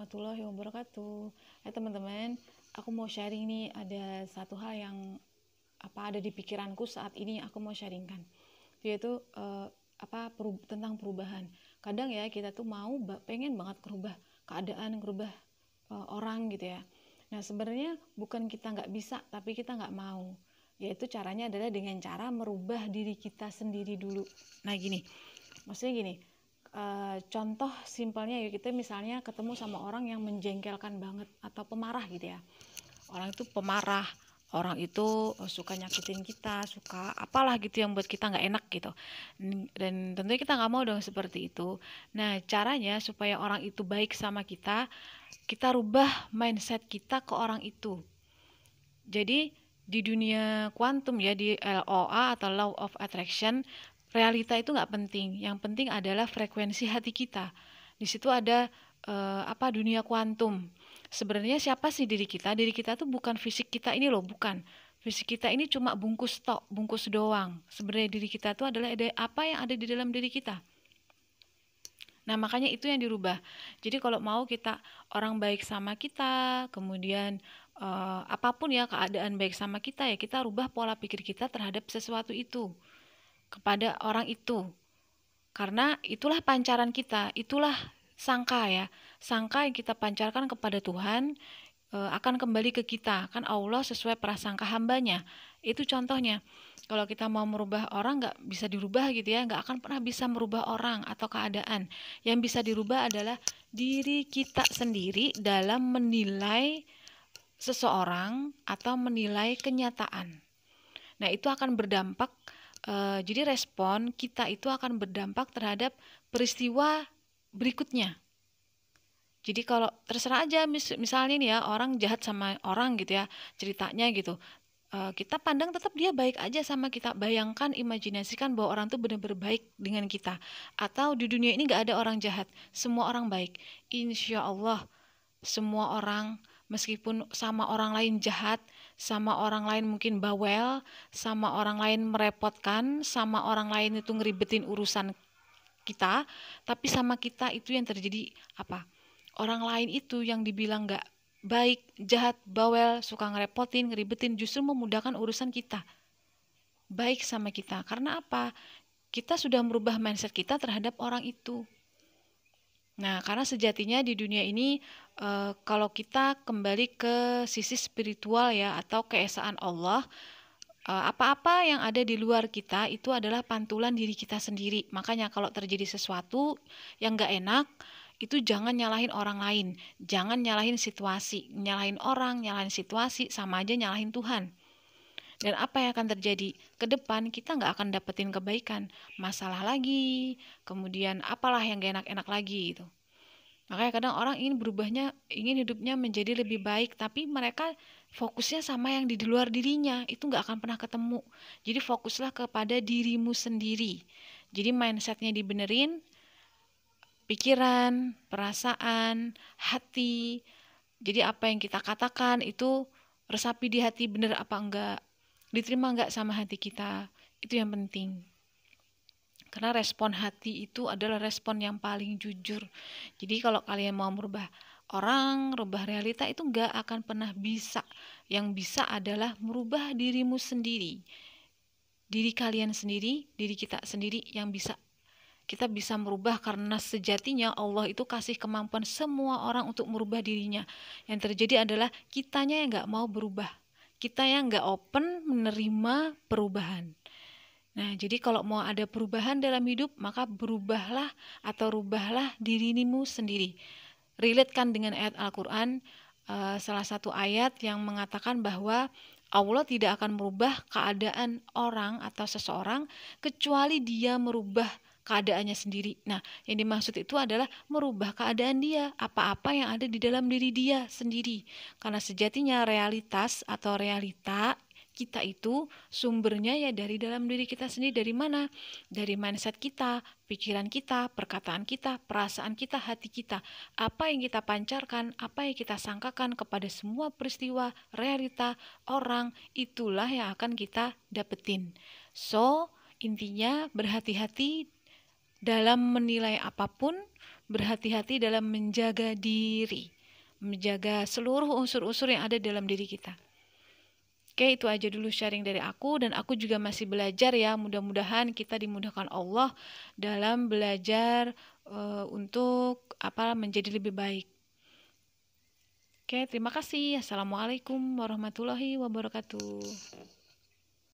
warahmatullahi wabarakatuh. Teman-teman, aku mau sharing nih, ada satu hal yang ada di pikiranku saat ini yang aku mau sharingkan, yaitu tentang perubahan. Kadang ya kita tuh pengen banget merubah keadaan, merubah orang gitu ya. Nah sebenarnya bukan kita nggak bisa, tapi kita nggak mau. Yaitu caranya adalah dengan cara merubah diri kita sendiri dulu. Nah maksudnya gini. Contoh simpelnya ya, kita misalnya ketemu sama orang yang menjengkelkan banget atau pemarah gitu ya. Orang itu pemarah, orang itu suka nyakitin kita, suka apalah gitu yang buat kita nggak enak gitu. Dan tentunya kita nggak mau dong seperti itu. Nah caranya supaya orang itu baik sama kita rubah mindset kita ke orang itu. Jadi di dunia kuantum ya, di LOA atau Law of Attraction, realita itu nggak penting. Yang penting adalah frekuensi hati kita. Di situ ada dunia kuantum. Sebenarnya siapa sih diri kita? Diri kita tuh bukan fisik kita ini loh, bukan. Fisik kita ini cuma bungkus doang. Sebenarnya diri kita tuh adalah apa yang ada di dalam diri kita. Nah, makanya itu yang dirubah. Jadi kalau mau kita orang baik sama kita, kemudian apapun ya keadaan baik sama kita ya, kita rubah pola pikir kita terhadap sesuatu itu, kepada orang itu. Karena itulah pancaran kita, itulah sangka ya. Sangka yang kita pancarkan kepada Tuhan akan kembali ke kita. Kan Allah sesuai prasangka hambanya. Itu contohnya. Kalau kita mau merubah orang nggak bisa dirubah gitu ya, nggak akan pernah bisa merubah orang atau keadaan. Yang bisa dirubah adalah diri kita sendiri dalam menilai seseorang atau menilai kenyataan. Nah itu akan berdampak, jadi respon kita itu akan berdampak terhadap peristiwa berikutnya. Jadi kalau terserah aja, misalnya nih ya, orang jahat sama orang gitu ya, ceritanya gitu, kita pandang tetap dia baik aja sama kita. Bayangkan, imajinasikan bahwa orang tuh benar-benar baik dengan kita. Atau di dunia ini gak ada orang jahat, semua orang baik. Insya Allah semua orang, meskipun sama orang lain jahat, sama orang lain mungkin bawel, sama orang lain merepotkan, sama orang lain itu ngeribetin urusan kita, tapi sama kita itu yang terjadi apa? Orang lain itu yang dibilang gak baik, jahat, bawel, suka ngerepotin, ngeribetin, justru memudahkan urusan kita. Baik sama kita. Karena apa? Kita sudah merubah mindset kita terhadap orang itu. Nah, karena sejatinya di dunia ini kalau kita kembali ke sisi spiritual ya, atau keesaan Allah, apa-apa yang ada di luar kita itu adalah pantulan diri kita sendiri. Makanya kalau terjadi sesuatu yang gak enak, itu jangan nyalahin orang lain, jangan nyalahin situasi. Nyalahin orang, nyalahin situasi, sama aja nyalahin Tuhan. Dan apa yang akan terjadi? Ke depan kita nggak akan dapetin kebaikan, masalah lagi, kemudian apalah yang gak enak-enak lagi gitu. Makanya kadang orang ingin hidupnya menjadi lebih baik, tapi mereka fokusnya sama yang di luar dirinya, itu nggak akan pernah ketemu. Jadi fokuslah kepada dirimu sendiri. Jadi mindsetnya dibenerin, pikiran, perasaan, hati. Jadi apa yang kita katakan itu resapi di hati, bener apa enggak, diterima enggak sama hati kita, itu yang penting. Karena respon hati itu adalah respon yang paling jujur. Jadi kalau kalian mau merubah orang, merubah realita, itu enggak akan pernah bisa. Yang bisa adalah merubah dirimu sendiri. Diri kalian sendiri, diri kita sendiri yang bisa. Kita bisa merubah karena sejatinya Allah itu kasih kemampuan semua orang untuk merubah dirinya. Yang terjadi adalah kitanya yang enggak mau berubah. Kita yang enggak open menerima perubahan. Nah, jadi kalau mau ada perubahan dalam hidup, maka berubahlah atau rubahlah dirimu sendiri. Relatekan dengan ayat Al-Quran, salah satu ayat yang mengatakan bahwa Allah tidak akan merubah keadaan orang atau seseorang kecuali dia merubah keadaannya sendiri. Nah, yang dimaksud itu adalah merubah keadaan dia, apa-apa yang ada di dalam diri dia sendiri. Karena sejatinya realitas atau realita kita itu sumbernya ya dari dalam diri kita sendiri. Dari mana? Dari mindset kita, pikiran kita, perkataan kita, perasaan kita, hati kita. Apa yang kita pancarkan, apa yang kita sangkakan kepada semua peristiwa, realita, orang, itulah yang akan kita dapetin. So, intinya berhati-hati dalam menilai apapun, berhati-hati dalam menjaga diri, menjaga seluruh unsur-unsur yang ada dalam diri kita. Oke, itu aja dulu sharing dari aku, dan aku juga masih belajar ya. Mudah-mudahan kita dimudahkan Allah dalam belajar untuk menjadi lebih baik. Oke, terima kasih. Assalamualaikum warahmatullahi wabarakatuh.